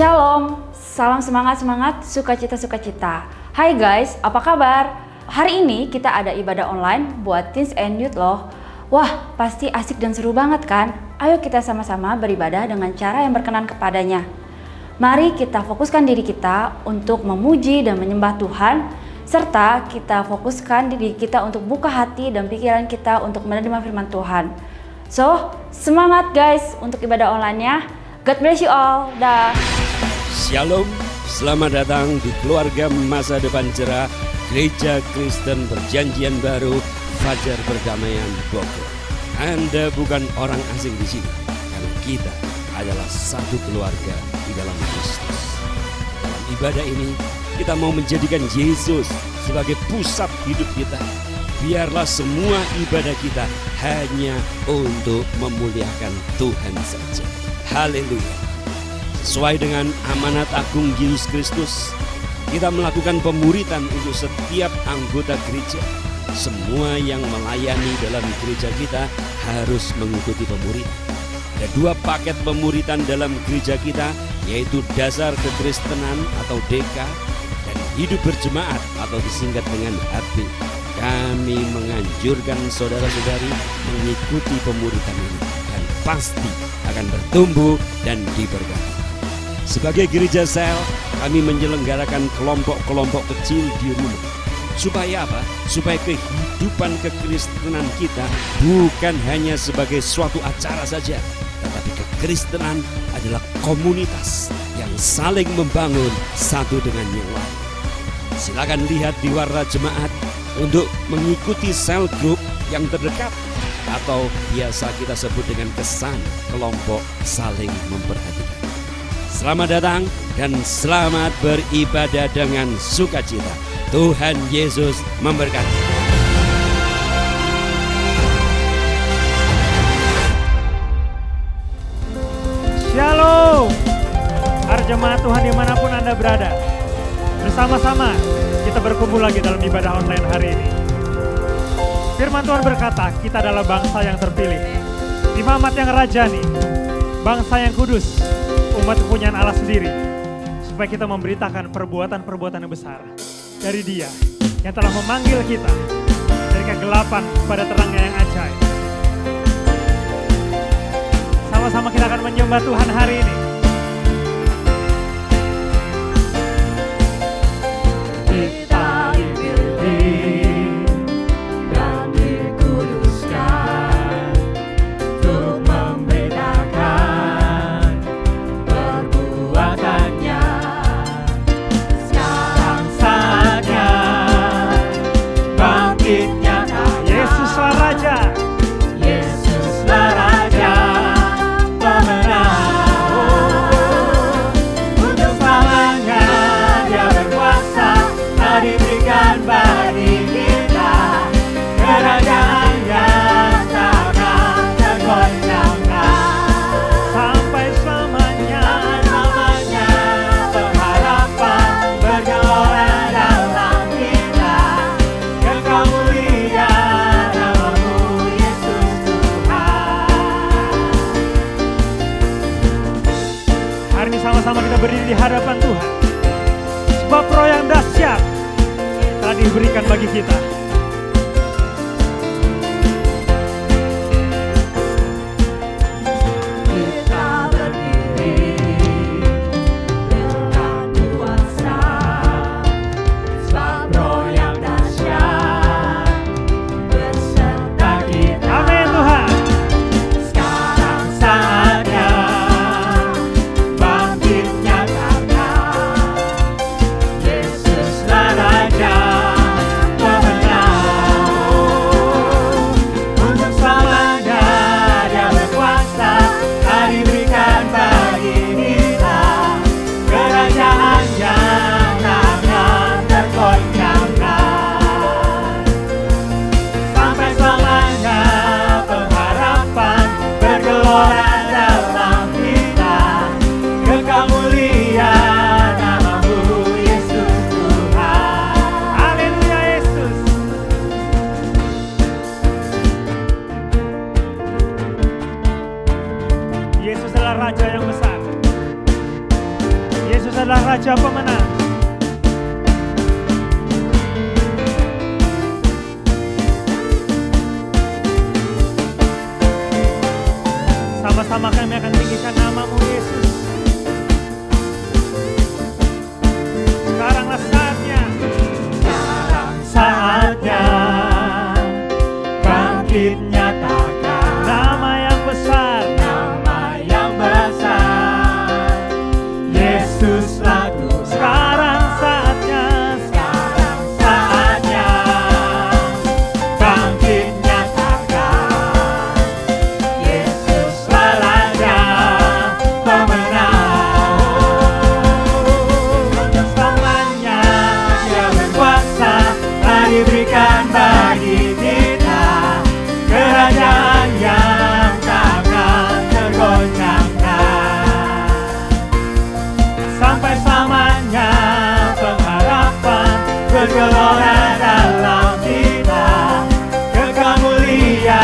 Shalom, salam semangat-semangat, sukacita-sukacita. Hai guys, apa kabar? Hari ini kita ada ibadah online buat teens and youth loh. Wah, pasti asik dan seru banget kan? Ayo kita sama-sama beribadah dengan cara yang berkenan kepadanya. Mari kita fokuskan diri kita untuk memuji dan menyembah Tuhan, serta kita fokuskan diri kita untuk buka hati dan pikiran kita untuk menerima firman Tuhan. So, semangat guys untuk ibadah online-nya. God bless you all. Dah. Shalom, selamat datang di keluarga masa depan cerah Gereja Kristen Perjanjian Baru Fajar Perdamaian Bogor. Anda bukan orang asing di sini, karena kita adalah satu keluarga di dalam Kristus. Dalam ibadah ini, kita mau menjadikan Yesus sebagai pusat hidup kita. Biarlah semua ibadah kita hanya untuk memuliakan Tuhan saja. Haleluya. Sesuai dengan amanat agung Yesus Kristus, kita melakukan pemuritan untuk setiap anggota gereja. Semua yang melayani dalam gereja kita harus mengikuti pemuritan. Ada 2 paket pemuritan dalam gereja kita, yaitu dasar kekristenan atau DK dan hidup berjemaat atau disingkat dengan HB. Kami menganjurkan saudara-saudari mengikuti pemuritan ini dan pasti akan bertumbuh dan diberkati. Sebagai gereja sel, kami menyelenggarakan kelompok-kelompok kecil di rumah. Supaya apa? Supaya kehidupan kekristenan kita bukan hanya sebagai suatu acara saja, tetapi kekristenan adalah komunitas yang saling membangun satu dengan yang lain. Silakan lihat di warna jemaat untuk mengikuti sel group yang terdekat, atau biasa kita sebut dengan kesan kelompok saling memperhatikan. Selamat datang dan selamat beribadah dengan sukacita. Tuhan Yesus memberkati. Shalom, para jemaat Tuhan dimanapun Anda berada. Bersama-sama kita berkumpul lagi dalam ibadah online hari ini. Firman Tuhan berkata, kita adalah bangsa yang terpilih, imamat yang rajani, bangsa yang kudus, umat kepunyaan Allah sendiri, supaya kita memberitakan perbuatan-perbuatan yang besar dari Dia yang telah memanggil kita dari kegelapan kepada terangnya yang ajaib. Sama-sama kita akan menyembah Tuhan hari ini. Berdiri di hadapan Tuhan, sebab roh yang dahsyat telah diberikan bagi kita. Raja pemenang. adalah Raja pemenang. Sama-sama kami akan tinggikan nama-Mu Yesus. Sekaranglah saatnya. Sekarang saatnya bangkit nyatakan nama yang besar, nama yang besar, Yesuslah Tuhan. Sekarang saatnya bangkit nyatakan Yesuslah Raja pemenang. Selamanya Dia berkuasa, telah diberikan bagi kita kerajaan yang takkan tergoncangkan. Sampai selamanya pengharapan bergelora dalam kita. Kekal mulia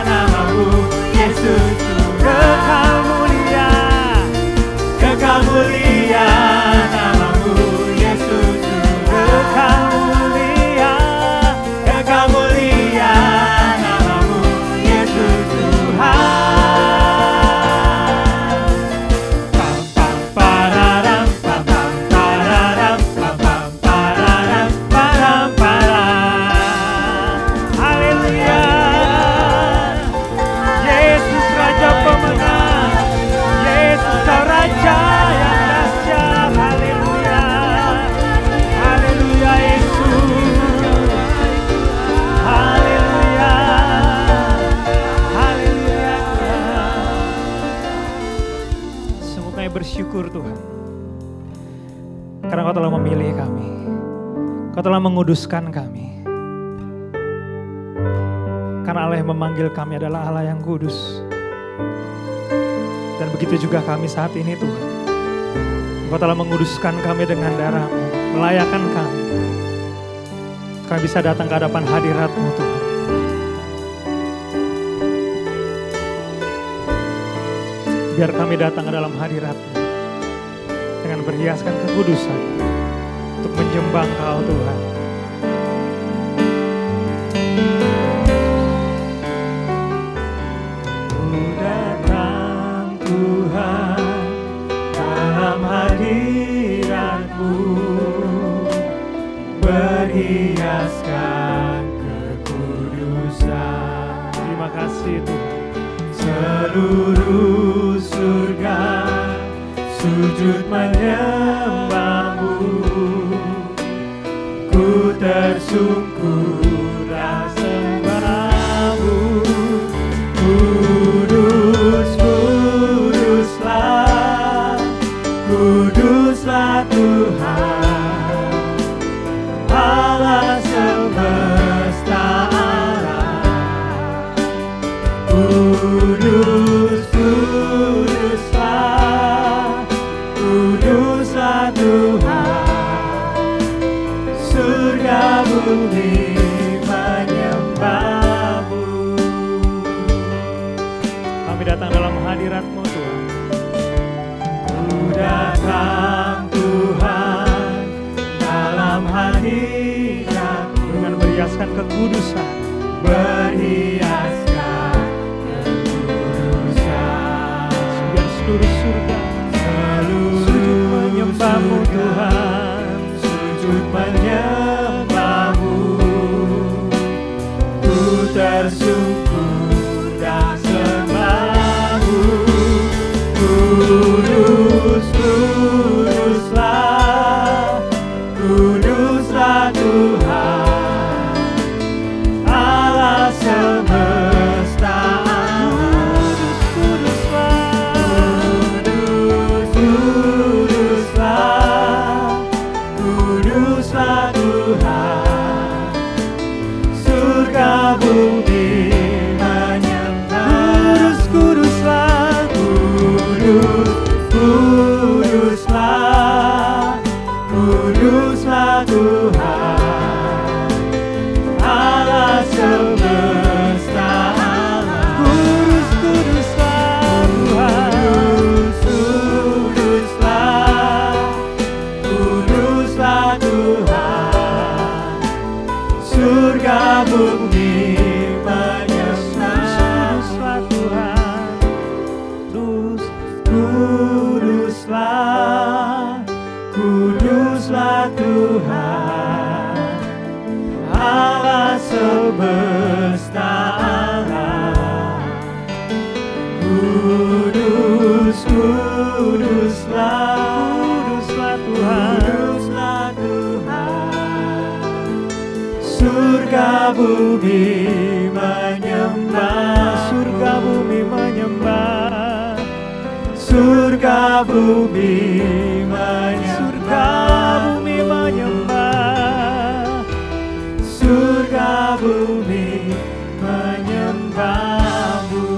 nama-Mu Yesus Tuhan. Kekal mulia nama-Mu Yesus Tuhan. Kekal mulia nama-Mu Yesus Tuhan. Pam pam pararam, pam pam pararam, pam pam pararam, param param. Haleluya. Yesus Raja pemenang. Yesus Kau Raja yang dahsyat. Haleluya. Haleluya Yesus. Haleluya. Haleluya. Sungguh kami bersyukur Tuhan, karena Kau telah memilih kami. Kau telah menguduskan kami. Karena Allah yang memanggil kami adalah Allah yang kudus. Dan begitu juga kami saat ini Tuhan. Kau telah menguduskan kami dengan darah-Mu, melayakan kami. Kami bisa datang ke hadapan hadirat-Mu Tuhan. Biar kami datang ke dalam hadirat-Mu dengan berhiaskan kekudusan untuk menyembah Kau Tuhan. Ku datang Tuhan dalam hadirat-Mu, berhiaskan kekudusan. Terima kasih Tuhan. Seluruh surga sujud menyembah-Mu, ku tersungkur sembah-Mu. Kudus, kuduslah, kuduslah Tuhan, Allah semesta alam. Kudus, kuduslah, kuduslah Tuhan, surga bumi menyembah-Mu. Kami datang dalam hadirat-Mu Tuhan. Ku datang Tuhan dalam hadirat-Mu, dengan berhiaskan kekudusan, berhiaskan kekudusan. Biar seluruh surga sujud menyembah-Mu Tuhan, sujud menyembah-Mu. Ku tersungkur dan sembah-Mu. Kudus, kuduslah, kuduslah Tuhan, Allah semesta alam. Kudus, kuduslah, kuduslah Tuhan, surga bumi menyembah. Kudus, kuduslah, kudus, kuduslah, kuduslah Tuhan, Allah semesta alam. Kudus, kuduslah Tuhan, kudus, kuduslah, Tuhan, Allah semesta alam. Kudus, kuduslah Tuhan, surga bumi menyembah, surga bumi menyembah, surga bumi menyembah, surga bumi menyembah, surga bumi menyembahmu.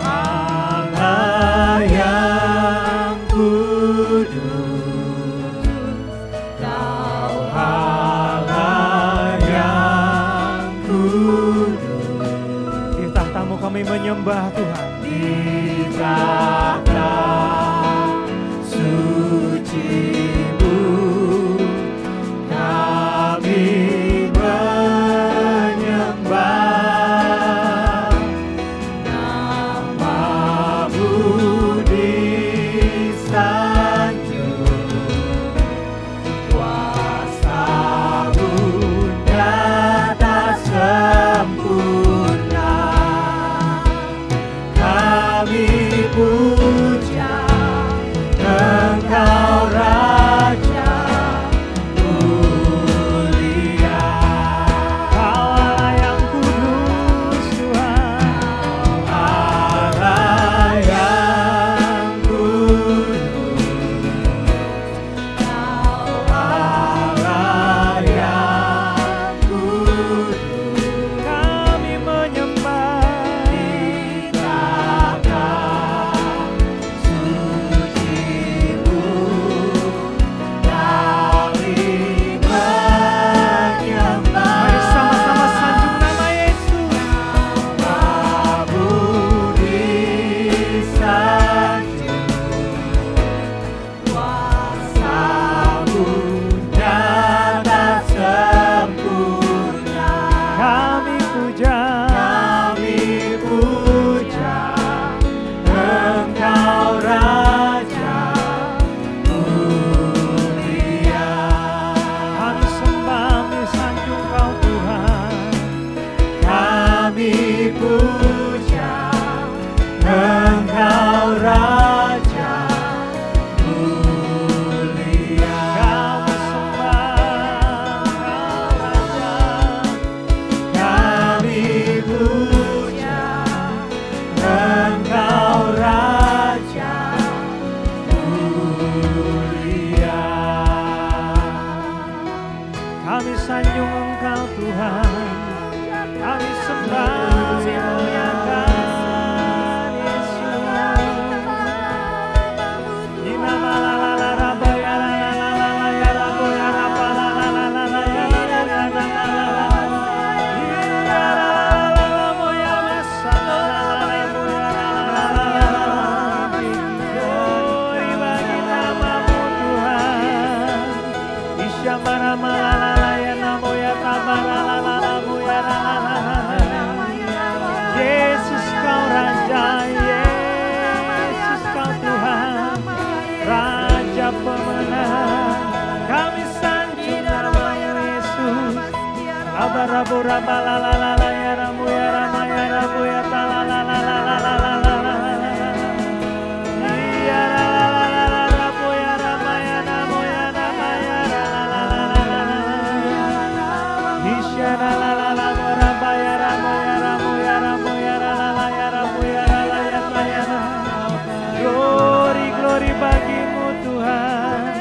Allah yang kudus, Kau Allah yang kudus. Di tahtamu kami menyembah Tuhan. Di tahta suci-Mu kami menyembah. Nama-Mu disanjung, kuasa-Mu nyata sempurna. Kami puja Engkau Raja mulia. Kau Allah yang kudus Tuhan, Allah yang kudus, Kau Allah yang kudus. Kami menyembah di tahta suci-Mu, kami menyembah. Mari sama-sama sanjung nama Yesus. Nama-Mu disanjung, kuasa-Mu nyata sempurna. Kami puja Engkau Raja mulia. Kami sembah, kami sanjung Kau Tuhan. Kami puja Engkau Raja mulia. Kami sembah Engkau Raja. Kami puja Engkau Raja mulia. Kami sanjung Engkau Tuhan. Kami sembah memuliakan Yesus. Yesus Kau Raja, Yesus Kau Tuhan, Raja pemenang. Kami sanjung nama Yesus. Abarabu rabalalala ya ramu ya rama ya rabu ya talalalala. Ya lalalala rabu ya rama ya namu ya rama ya lalalala. Isya lalalala raba ya ramu ya ramu ya ramu ya lalala ya ramu ya lalala ya lalala. Glory, glory bagi-Mu Tuhan.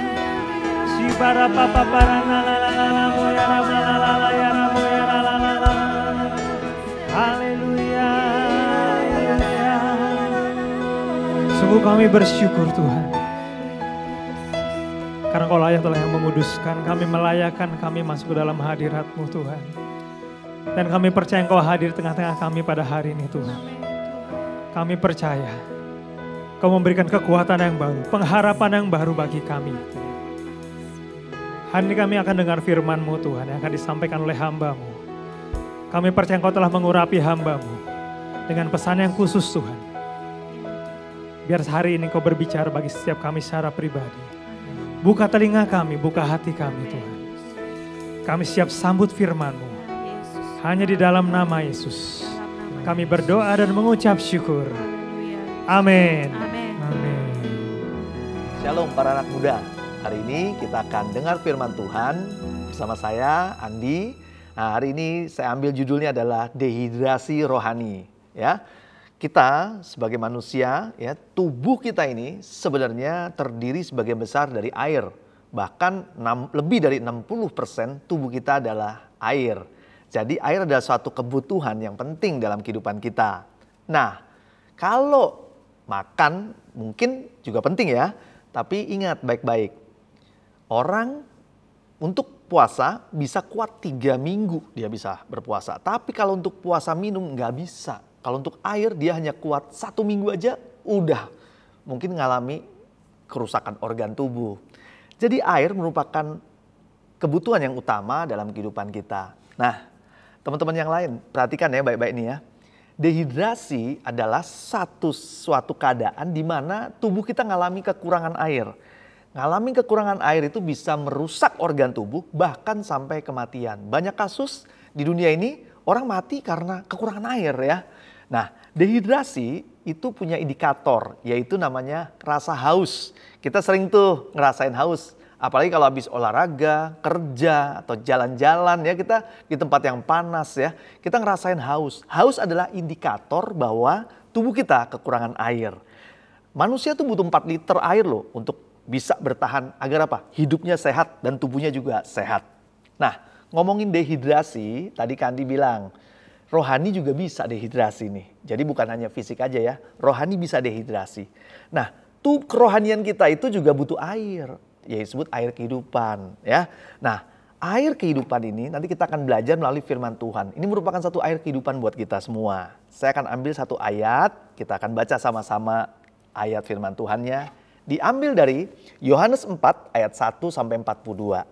Si para papa para lalalala ya rama lalala ya ramu ya lalala. Haleluya. Sungguh kami bersyukur Tuhan, karena Kau layak telah yang menguduskan kami, melayakkan kami masuk ke dalam hadirat-Mu Tuhan. Dan kami percaya Engkau hadir tengah-tengah kami pada hari ini Tuhan. Kami percaya Kau memberikan kekuatan yang baru, pengharapan yang baru bagi kami. Hari ini kami akan dengar firman-Mu Tuhan yang akan disampaikan oleh hamba-Mu. Kami percaya Engkau telah mengurapi hamba-Mu. dengan pesan yang khusus Tuhan. Biar hari ini Kau berbicara bagi setiap kami secara pribadi. Buka telinga kami, buka hati kami Tuhan. Kami siap sambut firman-Mu. Hanya di dalam nama Yesus. Kami berdoa dan mengucap syukur. Amin. Amin. Shalom para anak muda. Hari ini kita akan dengar firman Tuhan bersama saya, Andi. Nah, hari ini saya ambil judulnya adalah dehidrasi rohani. Ya, kita sebagai manusia, ya, tubuh kita ini sebenarnya terdiri sebagian besar dari air. Bahkan lebih dari 60% tubuh kita adalah air. Jadi air adalah suatu kebutuhan yang penting dalam kehidupan kita. Nah, kalau makan mungkin juga penting ya. Tapi ingat baik-baik. Orang untuk puasa bisa kuat 3 minggu dia bisa berpuasa. Tapi kalau untuk puasa minum nggak bisa. Kalau untuk air dia hanya kuat 1 minggu aja udah mungkin ngalami kerusakan organ tubuh. Jadi air merupakan kebutuhan yang utama dalam kehidupan kita. Nah, teman-teman yang lain perhatikan ya baik-baik nih ya. Dehidrasi adalah suatu keadaan di mana tubuh kita ngalami kekurangan air. Ngalami kekurangan air itu bisa merusak organ tubuh bahkan sampai kematian. Banyak kasus di dunia ini orang mati karena kekurangan air ya. Nah, dehidrasi itu punya indikator yaitu namanya rasa haus. Kita sering tuh ngerasain haus. Apalagi kalau habis olahraga, kerja, atau jalan-jalan ya kita di tempat yang panas ya. Kita ngerasain haus. Haus adalah indikator bahwa tubuh kita kekurangan air. Manusia tuh butuh 4 liter air loh untuk bisa bertahan agar apa? Hidupnya sehat dan tubuhnya juga sehat. Nah, ngomongin dehidrasi, tadi Kandi bilang, rohani juga bisa dehidrasi nih. Jadi bukan hanya fisik aja ya, rohani bisa dehidrasi. Nah, tuh kerohanian kita itu juga butuh air. Ya disebut air kehidupan ya. Nah, air kehidupan ini nanti kita akan belajar melalui firman Tuhan. Ini merupakan satu air kehidupan buat kita semua. Saya akan ambil satu ayat, kita akan baca sama-sama ayat firman Tuhannya. Diambil dari Yohanes 4 ayat 1 sampai 42.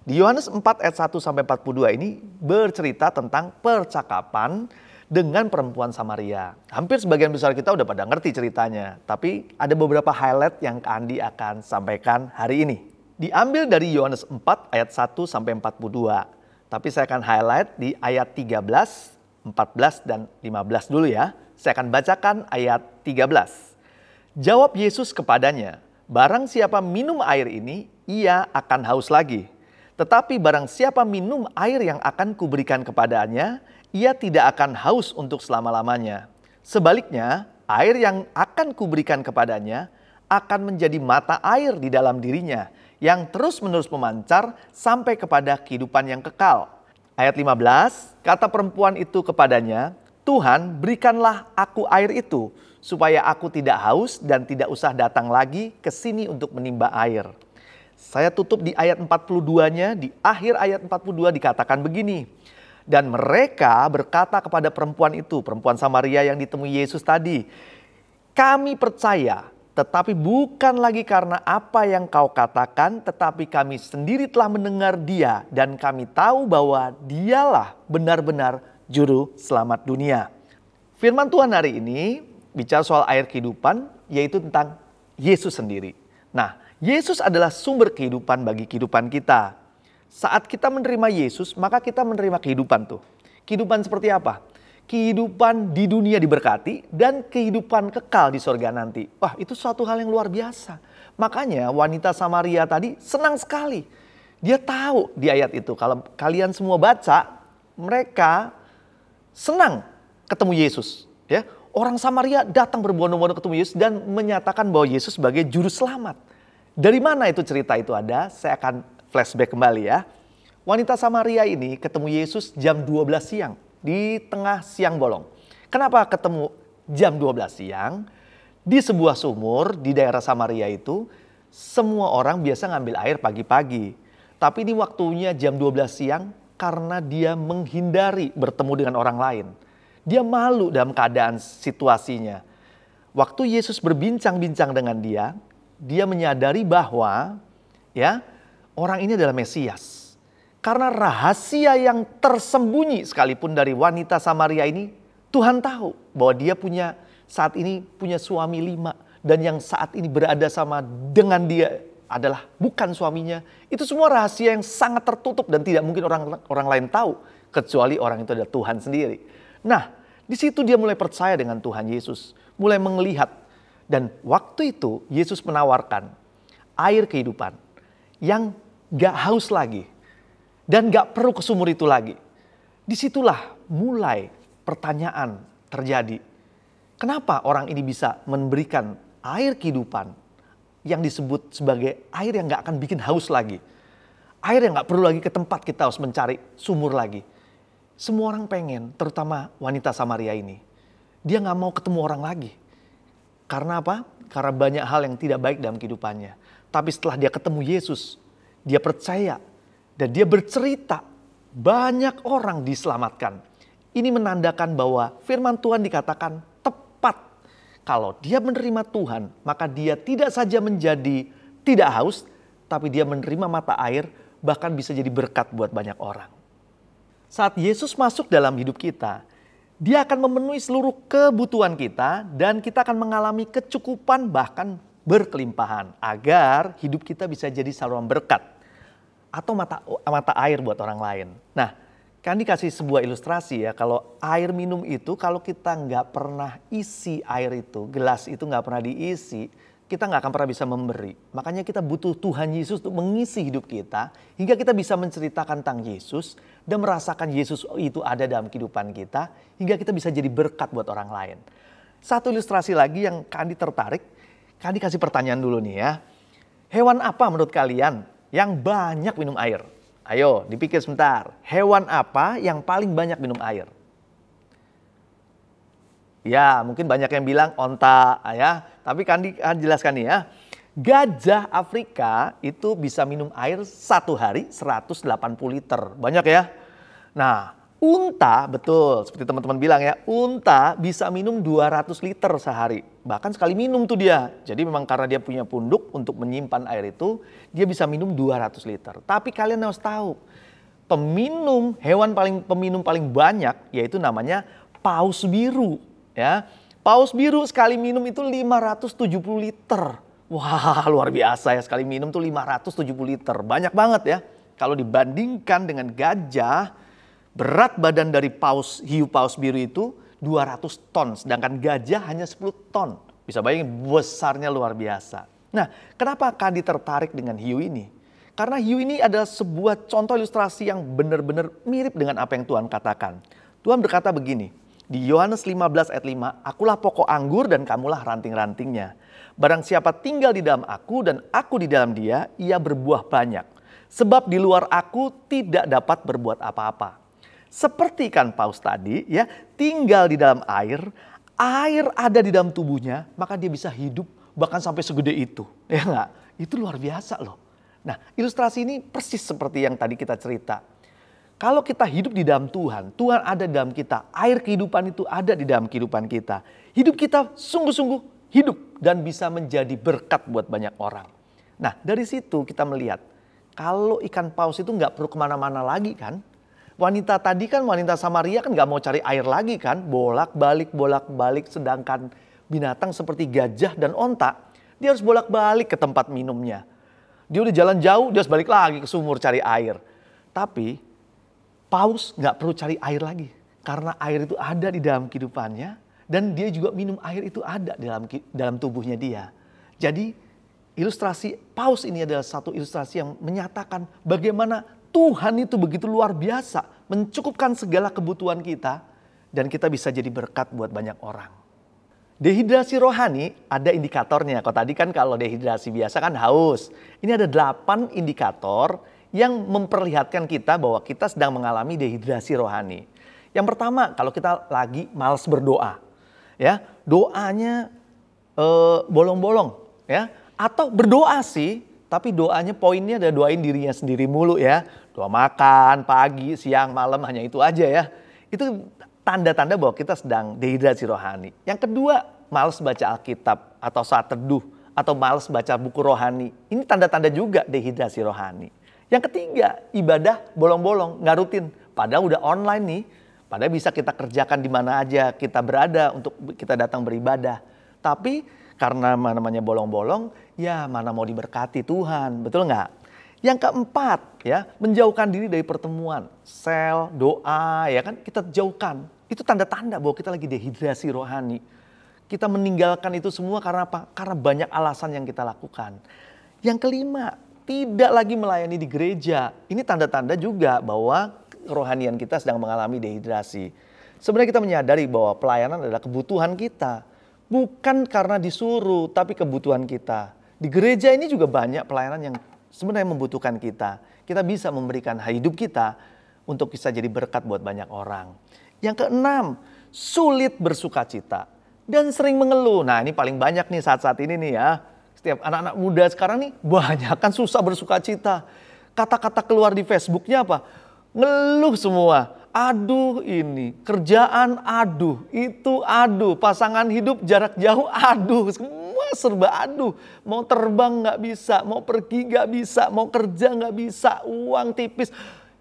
Di Yohanes 4 ayat 1 sampai 42 ini bercerita tentang percakapan dengan perempuan Samaria. Hampir sebagian besar kita udah pada ngerti ceritanya. Tapi ada beberapa highlight yang Andi akan sampaikan hari ini. Diambil dari Yohanes 4 ayat 1 sampai 42. Tapi saya akan highlight di ayat 13, 14 dan 15 dulu ya. Saya akan bacakan ayat 13. Jawab Yesus kepadanya, barang siapa minum air ini, ia akan haus lagi. Tetapi barang siapa minum air yang akan kuberikan kepadanya, ia tidak akan haus untuk selama-lamanya. Sebaliknya, air yang akan kuberikan kepadanya akan menjadi mata air di dalam dirinya, yang terus-menerus memancar sampai kepada kehidupan yang kekal. Ayat 15, kata perempuan itu kepadanya, Tuhan berikanlah aku air itu, supaya aku tidak haus dan tidak usah datang lagi ke sini untuk menimba air. Saya tutup di ayat 42-nya, di akhir ayat 42 dikatakan begini. Dan mereka berkata kepada perempuan itu, perempuan Samaria yang ditemui Yesus tadi, kami percaya, tetapi bukan lagi karena apa yang kau katakan, tetapi kami sendiri telah mendengar dia, dan kami tahu bahwa dialah benar-benar juru selamat dunia. Firman Tuhan hari ini bicara soal air kehidupan, yaitu tentang Yesus sendiri. Nah, Yesus adalah sumber kehidupan bagi kehidupan kita. Saat kita menerima Yesus, maka kita menerima kehidupan tuh. Kehidupan seperti apa? Kehidupan di dunia diberkati dan kehidupan kekal di surga nanti. Wah, itu suatu hal yang luar biasa. Makanya wanita Samaria tadi senang sekali. Dia tahu di ayat itu, kalau kalian semua baca, mereka senang ketemu Yesus. Ya, orang Samaria datang berbondong-bondong ketemu Yesus dan menyatakan bahwa Yesus sebagai juru selamat. Dari mana itu cerita itu ada? Saya akan flashback kembali ya. Wanita Samaria ini ketemu Yesus jam 12 siang. Di tengah siang bolong. Kenapa ketemu jam 12 siang? Di sebuah sumur di daerah Samaria itu, semua orang biasa ngambil air pagi-pagi. Tapi ini waktunya jam 12 siang karena dia menghindari bertemu dengan orang lain. Dia malu dalam keadaan situasinya. Waktu Yesus berbincang-bincang dengan dia menyadari bahwa ya orang ini adalah Mesias. Karena rahasia yang tersembunyi sekalipun dari wanita Samaria ini Tuhan tahu bahwa dia saat ini punya suami 5. Dan yang saat ini berada sama dengan dia adalah bukan suaminya. Itu semua rahasia yang sangat tertutup dan tidak mungkin orang lain tahu. Kecuali orang itu adalah Tuhan sendiri. Nah, di situ dia mulai percaya dengan Tuhan Yesus. Mulai melihat. Dan waktu itu Yesus menawarkan air kehidupan yang gak haus lagi. Dan gak perlu ke sumur itu lagi. Disitulah mulai pertanyaan terjadi. Kenapa orang ini bisa memberikan air kehidupan yang disebut sebagai air yang gak akan bikin haus lagi. Air yang gak perlu lagi ke tempat kita harus mencari sumur lagi. Semua orang pengen, terutama wanita Samaria ini. Dia gak mau ketemu orang lagi. Karena apa? Karena banyak hal yang tidak baik dalam kehidupannya. Tapi setelah dia ketemu Yesus, dia percaya dan dia bercerita, banyak orang diselamatkan. Ini menandakan bahwa firman Tuhan dikatakan tepat. Kalau dia menerima Tuhan, maka dia tidak saja menjadi tidak haus, tapi dia menerima mata air, bahkan bisa jadi berkat buat banyak orang. Saat Yesus masuk dalam hidup kita, dia akan memenuhi seluruh kebutuhan kita dan kita akan mengalami kecukupan bahkan berkelimpahan. Agar hidup kita bisa jadi saluran berkat atau mata air buat orang lain. Nah, kan dikasih sebuah ilustrasi ya, kalau air minum itu kalau kita nggak pernah isi air itu, gelas itu nggak pernah diisi, kita nggak akan pernah bisa memberi. Makanya kita butuh Tuhan Yesus untuk mengisi hidup kita, hingga kita bisa menceritakan tentang Yesus dan merasakan Yesus itu ada dalam kehidupan kita, hingga kita bisa jadi berkat buat orang lain. Satu ilustrasi lagi yang Kandi tertarik, Kandi kasih pertanyaan dulu nih ya. Hewan apa menurut kalian yang banyak minum air? Ayo dipikir sebentar, hewan apa yang paling banyak minum air? Ya mungkin banyak yang bilang onta ya, tapi Kandi jelaskan nih ya. Gajah Afrika itu bisa minum air satu hari 180 liter, banyak ya. Nah unta, betul seperti teman-teman bilang ya, unta bisa minum 200 liter sehari. Bahkan sekali minum tuh dia. Jadi memang karena dia punya punduk untuk menyimpan air itu, dia bisa minum 200 liter. Tapi kalian harus tahu, peminum paling banyak yaitu namanya paus biru. Ya, paus biru sekali minum itu 570 liter. Wah luar biasa ya, sekali minum tuh 570 liter. Banyak banget ya. Kalau dibandingkan dengan gajah, berat badan dari hiu paus biru itu 200 ton, sedangkan gajah hanya 10 ton. Bisa bayangin besarnya luar biasa. Nah, kenapa Kandi tertarik dengan hiu ini? Karena hiu ini adalah sebuah contoh ilustrasi yang benar-benar mirip dengan apa yang Tuhan katakan. Tuhan berkata begini, di Yohanes 15 ayat 5, akulah pokok anggur dan kamulah ranting-rantingnya. Barang siapa tinggal di dalam aku dan aku di dalam dia, ia berbuah banyak. Sebab di luar aku tidak dapat berbuat apa-apa. Seperti ikan paus tadi ya, tinggal di dalam air ada di dalam tubuhnya, maka dia bisa hidup bahkan sampai segede itu. Ya enggak? Itu luar biasa loh. Nah, ilustrasi ini persis seperti yang tadi kita cerita. Kalau kita hidup di dalam Tuhan, Tuhan ada di dalam kita, air kehidupan itu ada di dalam kehidupan kita. Hidup kita sungguh-sungguh hidup dan bisa menjadi berkat buat banyak orang. Nah, dari situ kita melihat, kalau ikan paus itu nggak perlu kemana-mana lagi kan. Wanita tadi kan, wanita Samaria kan gak mau cari air lagi kan. Bolak-balik, sedangkan binatang seperti gajah dan onta, dia harus bolak-balik ke tempat minumnya. Dia udah jalan jauh, dia harus balik lagi ke sumur cari air. Tapi paus gak perlu cari air lagi. Karena air itu ada di dalam kehidupannya. Dan dia juga minum air itu ada dalam tubuhnya dia. Jadi ilustrasi paus ini adalah satu ilustrasi yang menyatakan bagaimana Tuhan itu begitu luar biasa, mencukupkan segala kebutuhan kita, dan kita bisa jadi berkat buat banyak orang. Dehidrasi rohani ada indikatornya. Kalau tadi kan kalau dehidrasi biasa kan haus. Ini ada 8 indikator yang memperlihatkan kita bahwa kita sedang mengalami dehidrasi rohani. Yang pertama, kalau kita lagi malas berdoa, ya doanya bolong-bolong, ya atau berdoa sih, tapi doanya poinnya ada doain dirinya sendiri mulu ya. Doa makan, pagi, siang, malam, hanya itu aja ya. Itu tanda-tanda bahwa kita sedang dehidrasi rohani. Yang kedua, malas baca Alkitab atau saat teduh atau malas baca buku rohani. Ini tanda-tanda juga dehidrasi rohani. Yang ketiga, ibadah bolong-bolong, nggak rutin. Padahal udah online nih, Padahal bisa kita kerjakan di mana aja kita berada untuk kita datang beribadah. Tapi karena namanya bolong-bolong, ya mana mau diberkati Tuhan, betul nggak? Yang keempat, ya, menjauhkan diri dari pertemuan, sel, doa, ya kan, kita jauhkan. Itu tanda-tanda bahwa kita lagi dehidrasi rohani. Kita meninggalkan itu semua karena apa? Karena banyak alasan yang kita lakukan. Yang kelima, tidak lagi melayani di gereja. Ini tanda-tanda juga bahwa kerohanian kita sedang mengalami dehidrasi. Sebenarnya kita menyadari bahwa pelayanan adalah kebutuhan kita. Bukan karena disuruh, tapi kebutuhan kita. Di gereja ini juga banyak pelayanan yang sebenarnya membutuhkan kita. Kita bisa memberikan hidup kita untuk bisa jadi berkat buat banyak orang. Yang keenam, sulit bersukacita dan sering mengeluh. Nah, ini paling banyak nih saat-saat ini nih ya. Setiap anak-anak muda sekarang nih banyak kan susah bersukacita. Kata-kata keluar di Facebooknya apa? Ngeluh semua. Aduh ini, kerjaan aduh, itu aduh, pasangan hidup jarak jauh aduh, semua serba aduh. Mau terbang nggak bisa, mau pergi nggak bisa, mau kerja nggak bisa, uang tipis.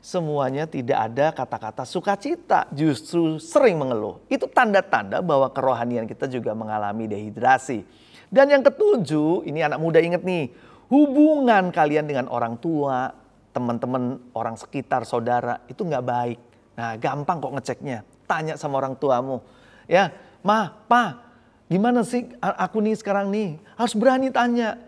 Semuanya tidak ada kata-kata sukacita, justru sering mengeluh. Itu tanda-tanda bahwa kerohanian kita juga mengalami dehidrasi. Dan yang ketujuh, ini anak muda ingat nih, hubungan kalian dengan orang tua, teman-teman, orang sekitar, saudara, itu nggak baik. Nah, gampang kok ngeceknya. Tanya sama orang tuamu. Ya, Ma, Pa, gimana sih aku nih sekarang nih? Harus berani tanya.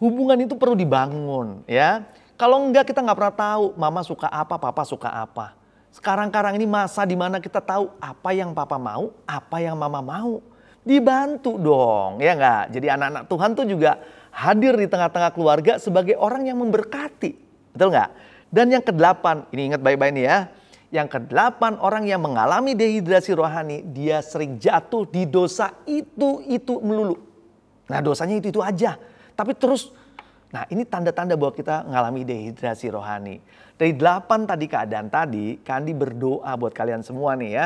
Hubungan itu perlu dibangun, ya. Kalau enggak kita nggak pernah tahu mama suka apa, papa suka apa. Sekarang ini masa dimana kita tahu apa yang papa mau, apa yang mama mau. Dibantu dong, ya enggak? Jadi anak-anak Tuhan tuh juga hadir di tengah-tengah keluarga sebagai orang yang memberkati. Betul nggak? Dan yang kedelapan, ini ingat baik-baik nih ya. Yang kedelapan, orang yang mengalami dehidrasi rohani, dia sering jatuh di dosa itu melulu. Nah, dosanya itu aja. Tapi terus, nah ini tanda-tanda bahwa kita mengalami dehidrasi rohani. Dari 8 tadi keadaan tadi, Kandi berdoa buat kalian semua nih ya.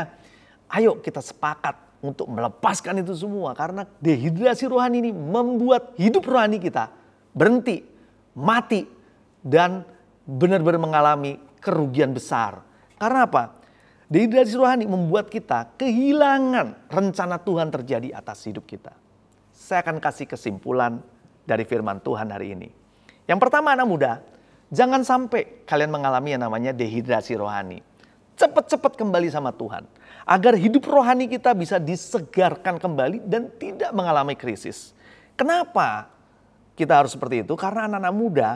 Ayo kita sepakat untuk melepaskan itu semua. Karena dehidrasi rohani ini membuat hidup rohani kita berhenti, mati, dan benar-benar mengalami kerugian besar. Karena apa? Dehidrasi rohani membuat kita kehilangan rencana Tuhan terjadi atas hidup kita. Saya akan kasih kesimpulan dari firman Tuhan hari ini. Yang pertama anak muda, jangan sampai kalian mengalami yang namanya dehidrasi rohani. Cepat-cepat kembali sama Tuhan. Agar hidup rohani kita bisa disegarkan kembali dan tidak mengalami krisis. Kenapa kita harus seperti itu? Karena anak-anak muda,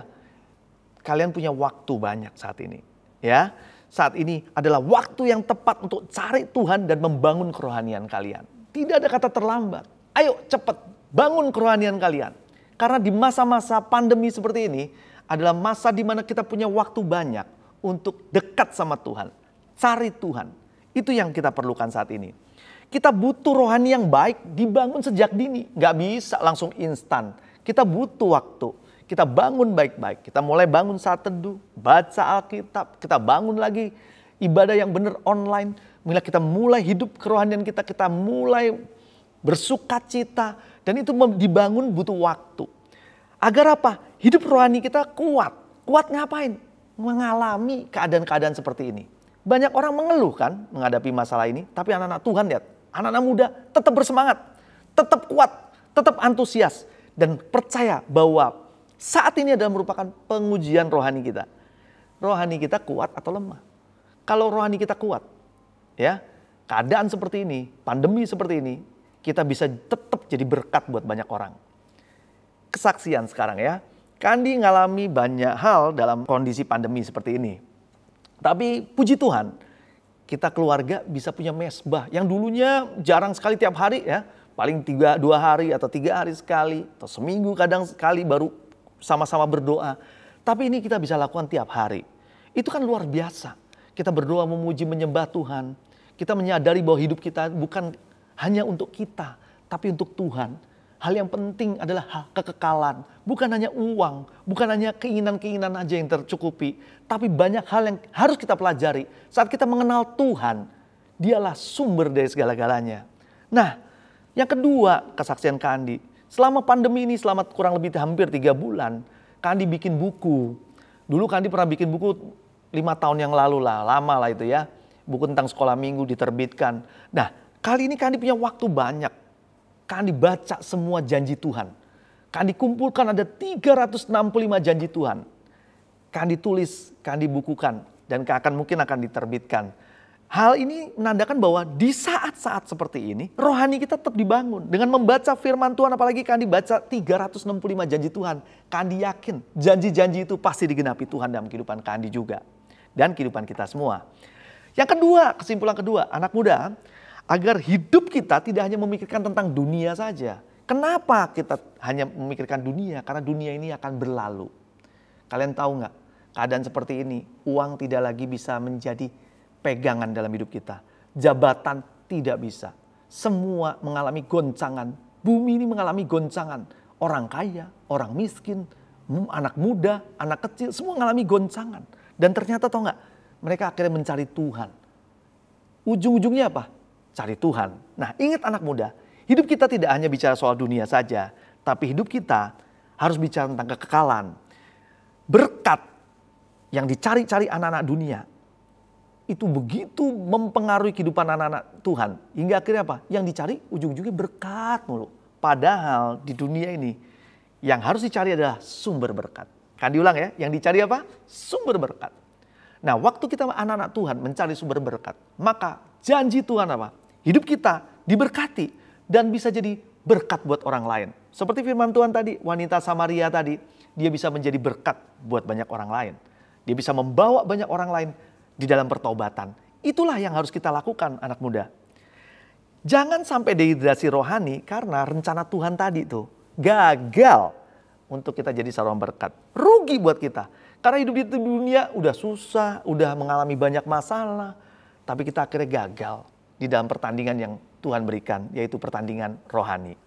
kalian punya waktu banyak saat ini. Ya. Saat ini adalah waktu yang tepat untuk cari Tuhan dan membangun kerohanian kalian. Tidak ada kata terlambat. Ayo cepat bangun kerohanian kalian. Karena di masa-masa pandemi seperti ini adalah masa di mana kita punya waktu banyak untuk dekat sama Tuhan. Cari Tuhan. Itu yang kita perlukan saat ini. Kita butuh rohani yang baik dibangun sejak dini. Gak bisa langsung instan. Kita butuh waktu. Kita bangun baik-baik, kita mulai bangun saat teduh, baca Alkitab, kita bangun lagi ibadah yang benar online. Bila kita mulai hidup kerohanian kita mulai bersukacita. Dan itu dibangun butuh waktu. Agar apa? Hidup rohani kita kuat. Kuat ngapain? Mengalami keadaan-keadaan seperti ini. Banyak orang mengeluh kan menghadapi masalah ini. Tapi anak-anak Tuhan lihat, anak-anak muda tetap bersemangat, tetap kuat, tetap antusias. Dan percaya bahwa saat ini adalah merupakan pengujian rohani kita. Rohani kita kuat atau lemah. Kalau rohani kita kuat, ya, keadaan seperti ini, pandemi seperti ini, kita bisa tetap jadi berkat buat banyak orang. Kesaksian sekarang ya, Kandi ngalami banyak hal dalam kondisi pandemi seperti ini. Tapi puji Tuhan, kita keluarga bisa punya mesbah yang dulunya jarang sekali tiap hari ya. Paling 2 hari atau 3 hari sekali, atau seminggu kadang sekali baru sama-sama berdoa. Tapi ini kita bisa lakukan tiap hari. Itu kan luar biasa. Kita berdoa memuji menyembah Tuhan. Kita menyadari bahwa hidup kita bukan hanya untuk kita, tapi untuk Tuhan. Hal yang penting adalah hal kekekalan. Bukan hanya uang, bukan hanya keinginan-keinginan aja yang tercukupi. Tapi banyak hal yang harus kita pelajari. Saat kita mengenal Tuhan, Dialah sumber dari segala-galanya. Nah, yang kedua kesaksian Kandi. Selama pandemi ini, selama kurang lebih hampir 3 bulan, Kandi bikin buku. Dulu Kandi pernah bikin buku 5 tahun yang lalu lah, lama lah itu ya. buku tentang sekolah minggu diterbitkan. Nah, kali ini Kandi punya waktu banyak. Kandi baca semua janji Tuhan. Kandi kumpulkan ada 365 janji Tuhan. Kandi tulis, Kandi bukukan, dan mungkin akan diterbitkan. Hal ini menandakan bahwa di saat-saat seperti ini, rohani kita tetap dibangun. Dengan membaca firman Tuhan, apalagi Kandi baca 365 janji Tuhan. Kandi yakin janji-janji itu pasti digenapi Tuhan dalam kehidupan Kandi juga. Dan kehidupan kita semua. Yang kedua, kesimpulan kedua, anak muda, agar hidup kita tidak hanya memikirkan tentang dunia saja. Kenapa kita hanya memikirkan dunia? Karena dunia ini akan berlalu. Kalian tahu nggak? Keadaan seperti ini, uang tidak lagi bisa menjadi pegangan dalam hidup kita. Jabatan tidak bisa. Semua mengalami goncangan. Bumi ini mengalami goncangan. Orang kaya, orang miskin, anak muda, anak kecil, semua mengalami goncangan. Dan ternyata tahu nggak? Mereka akhirnya mencari Tuhan. Ujung-ujungnya apa? Cari Tuhan. Nah, ingat anak muda, hidup kita tidak hanya bicara soal dunia saja, tapi hidup kita harus bicara tentang kekekalan. Berkat yang dicari-cari anak-anak dunia itu begitu mempengaruhi kehidupan anak-anak Tuhan. Hingga akhirnya apa? Yang dicari ujung-ujungnya berkat mulu. Padahal di dunia ini yang harus dicari adalah sumber berkat. Kan diulang ya, yang dicari apa? Sumber berkat. Nah, waktu kita anak-anak Tuhan mencari sumber berkat, maka janji Tuhan apa? Hidup kita diberkati dan bisa jadi berkat buat orang lain. Seperti firman Tuhan tadi, wanita Samaria tadi, dia bisa menjadi berkat buat banyak orang lain. Dia bisa membawa banyak orang lain di dalam pertobatan. Itulah yang harus kita lakukan, anak muda. Jangan sampai dehidrasi rohani karena rencana Tuhan tadi tuh gagal untuk kita jadi saluran berkat. Rugi buat kita. Karena hidup di dunia udah susah, udah mengalami banyak masalah. Tapi kita akhirnya gagal di dalam pertandingan yang Tuhan berikan, yaitu pertandingan rohani.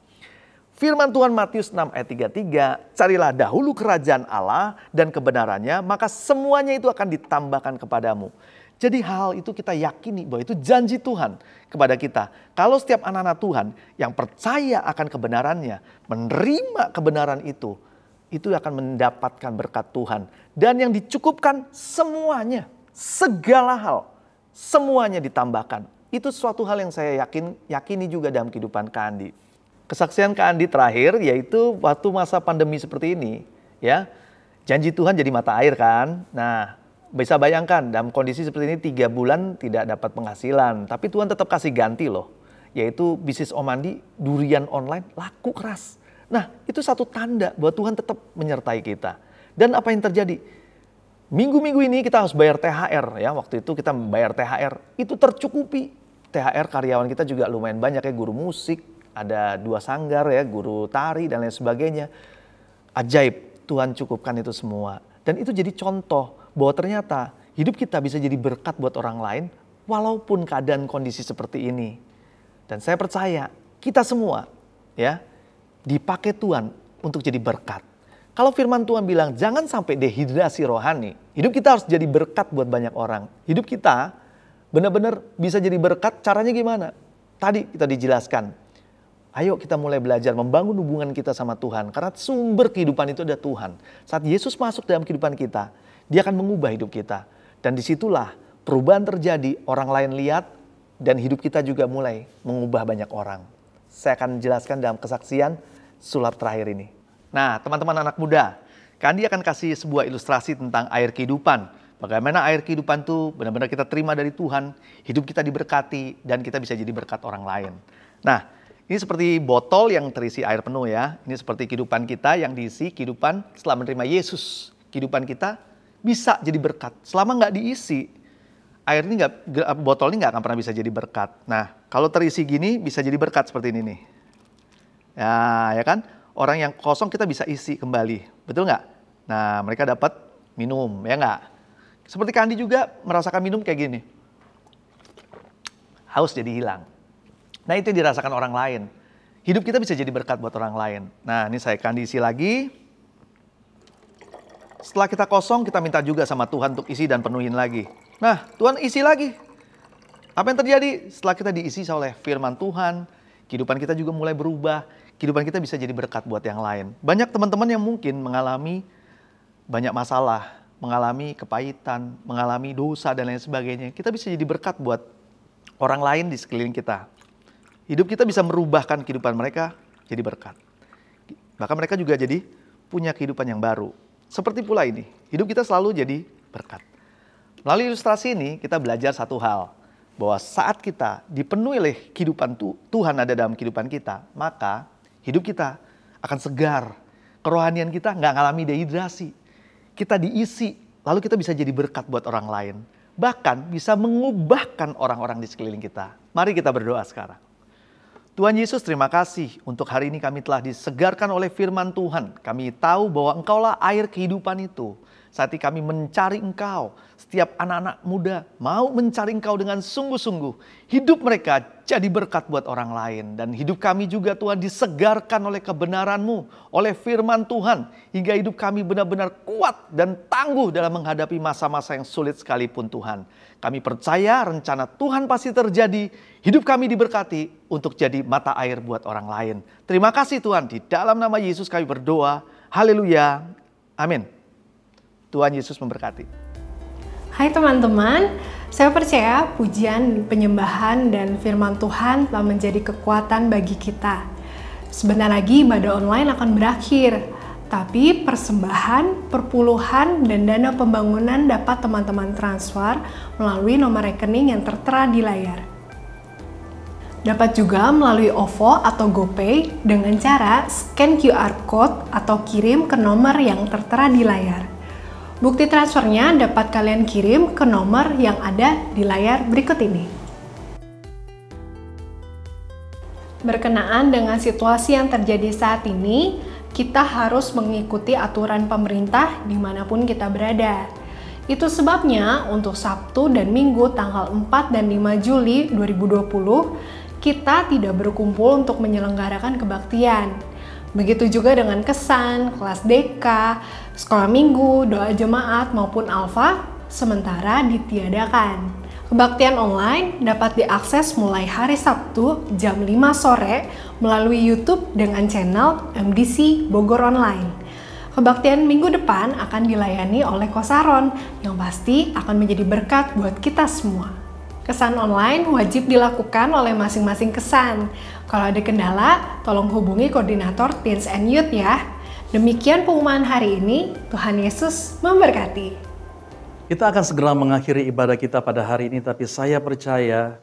Firman Tuhan Matius 6 ayat 33, carilah dahulu kerajaan Allah dan kebenarannya, maka semuanya itu akan ditambahkan kepadamu. Jadi hal itu kita yakini bahwa itu janji Tuhan kepada kita. Kalau setiap anak-anak Tuhan yang percaya akan kebenarannya, menerima kebenaran itu akan mendapatkan berkat Tuhan. Dan yang dicukupkan semuanya, segala hal, semuanya ditambahkan. Itu suatu hal yang saya yakini juga dalam kehidupan Kandi. Kesaksian Kandi terakhir yaitu waktu masa pandemi seperti ini, ya, janji Tuhan jadi mata air kan. Nah, bisa bayangkan dalam kondisi seperti ini 3 bulan tidak dapat penghasilan, tapi Tuhan tetap kasih ganti loh, yaitu bisnis Om Andi durian online laku keras. Nah, itu satu tanda bahwa Tuhan tetap menyertai kita. Dan apa yang terjadi? Minggu-minggu ini kita harus bayar THR ya. Waktu itu kita bayar THR, itu tercukupi. THR karyawan kita juga lumayan banyak ya, guru musik, ada 2 sanggar ya, guru tari dan lain sebagainya. Ajaib, Tuhan cukupkan itu semua. Dan itu jadi contoh bahwa ternyata hidup kita bisa jadi berkat buat orang lain walaupun keadaan kondisi seperti ini. Dan saya percaya kita semua ya dipakai Tuhan untuk jadi berkat. Kalau firman Tuhan bilang jangan sampai dehidrasi rohani, hidup kita harus jadi berkat buat banyak orang. Hidup kita benar-benar bisa jadi berkat, caranya gimana? Tadi kita dijelaskan. Ayo kita mulai belajar membangun hubungan kita sama Tuhan. Karena sumber kehidupan itu ada Tuhan. Saat Yesus masuk dalam kehidupan kita, Dia akan mengubah hidup kita. Dan disitulah perubahan terjadi, orang lain lihat, dan hidup kita juga mulai mengubah banyak orang. Saya akan jelaskan dalam kesaksian sulap terakhir ini. Nah, teman-teman anak muda, Kandi akan kasih sebuah ilustrasi tentang air kehidupan. Bagaimana air kehidupan itu benar-benar kita terima dari Tuhan, hidup kita diberkati, dan kita bisa jadi berkat orang lain. Nah, ini seperti botol yang terisi air penuh ya. Ini seperti kehidupan kita yang diisi kehidupan setelah menerima Yesus. Kehidupan kita bisa jadi berkat. Selama nggak diisi, air ini botol ini nggak akan pernah bisa jadi berkat. Nah, kalau terisi gini bisa jadi berkat seperti ini nih. Ya kan? Orang yang kosong kita bisa isi kembali. Betul nggak? Nah, mereka dapat minum, ya nggak? Seperti Kandi juga merasakan minum kayak gini. Haus jadi hilang. Nah, itu dirasakan orang lain. Hidup kita bisa jadi berkat buat orang lain. Nah, ini saya Kandi isi lagi. Setelah kita kosong, kita minta juga sama Tuhan untuk isi dan penuhin lagi. Nah, Tuhan isi lagi. Apa yang terjadi? Setelah kita diisi oleh firman Tuhan, kehidupan kita juga mulai berubah. Kehidupan kita bisa jadi berkat buat yang lain. Banyak teman-teman yang mungkin mengalami banyak masalah. mengalami kepahitan, mengalami dosa dan lain sebagainya, kita bisa jadi berkat buat orang lain di sekeliling kita. Hidup kita bisa merubahkan kehidupan mereka jadi berkat. Bahkan mereka juga jadi punya kehidupan yang baru. Seperti pula ini, hidup kita selalu jadi berkat. Melalui ilustrasi ini kita belajar satu hal, bahwa saat kita dipenuhi oleh kehidupan Tuhan ada dalam kehidupan kita, maka hidup kita akan segar. Kerohanian kita nggak ngalami dehidrasi. Kita diisi, lalu kita bisa jadi berkat buat orang lain. Bahkan bisa mengubahkan orang-orang di sekeliling kita. Mari kita berdoa sekarang. Tuhan Yesus, terima kasih untuk hari ini kami telah disegarkan oleh firman Tuhan. Kami tahu bahwa Engkaulah air kehidupan itu. Saat ini kami mencari Engkau. Setiap anak-anak muda mau mencari Engkau dengan sungguh-sungguh. Hidup mereka jadi berkat buat orang lain. Dan hidup kami juga Tuhan disegarkan oleh kebenaran-Mu, oleh firman Tuhan. Hingga hidup kami benar-benar kuat dan tangguh dalam menghadapi masa-masa yang sulit sekalipun Tuhan. Kami percaya rencana Tuhan pasti terjadi. Hidup kami diberkati untuk jadi mata air buat orang lain. Terima kasih Tuhan, di dalam nama Yesus kami berdoa. Haleluya. Amin. Tuhan Yesus memberkati. Hai teman-teman, saya percaya pujian, penyembahan, dan firman Tuhan telah menjadi kekuatan bagi kita. Sebentar lagi ibadah online akan berakhir, tapi persembahan, perpuluhan, dan dana pembangunan dapat teman-teman transfer melalui nomor rekening yang tertera di layar. Dapat juga melalui OVO atau GoPay dengan cara scan QR Code atau kirim ke nomor yang tertera di layar. Bukti transfernya dapat kalian kirim ke nomor yang ada di layar berikut ini. Berkenaan dengan situasi yang terjadi saat ini, kita harus mengikuti aturan pemerintah dimanapun kita berada. Itu sebabnya untuk Sabtu dan Minggu tanggal 4 dan 5 Juli 2020, kita tidak berkumpul untuk menyelenggarakan kebaktian. Begitu juga dengan kesan, kelas DK, sekolah minggu, doa jemaat maupun alfa sementara ditiadakan. Kebaktian online dapat diakses mulai hari Sabtu jam 5 sore melalui YouTube dengan channel MDC Bogor Online. Kebaktian minggu depan akan dilayani oleh Kosaron yang pasti akan menjadi berkat buat kita semua. Kesan online wajib dilakukan oleh masing-masing kesan. Kalau ada kendala, tolong hubungi koordinator Teens and Youth ya. Demikian pengumuman hari ini. Tuhan Yesus memberkati. Kita akan segera mengakhiri ibadah kita pada hari ini, tapi saya percaya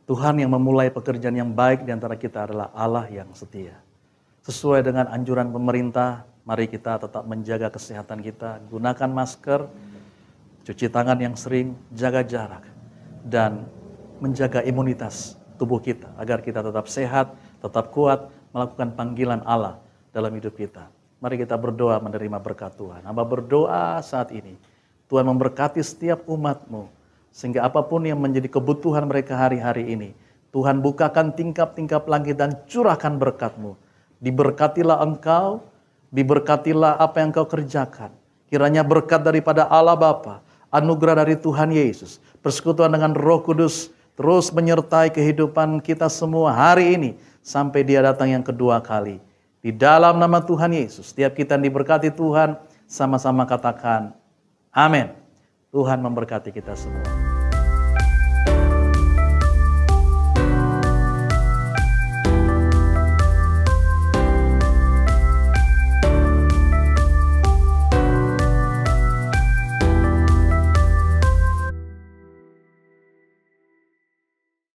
Tuhan yang memulai pekerjaan yang baik di antara kita adalah Allah yang setia. Sesuai dengan anjuran pemerintah, mari kita tetap menjaga kesehatan kita, gunakan masker, cuci tangan yang sering, jaga jarak, dan menjaga imunitas tubuh kita agar kita tetap sehat, tetap kuat, melakukan panggilan Allah dalam hidup kita. Mari kita berdoa menerima berkat Tuhan. Hamba berdoa saat ini, Tuhan memberkati setiap umat-Mu, sehingga apapun yang menjadi kebutuhan mereka hari-hari ini, Tuhan bukakan tingkap-tingkap langit dan curahkan berkat-Mu. Diberkatilah Engkau, diberkatilah apa yang Engkau kerjakan. Kiranya berkat daripada Allah Bapa, anugerah dari Tuhan Yesus, persekutuan dengan Roh Kudus terus menyertai kehidupan kita semua hari ini sampai Dia datang yang kedua kali. Di dalam nama Tuhan Yesus, setiap kita yang diberkati Tuhan, sama-sama katakan amin. Tuhan memberkati kita semua.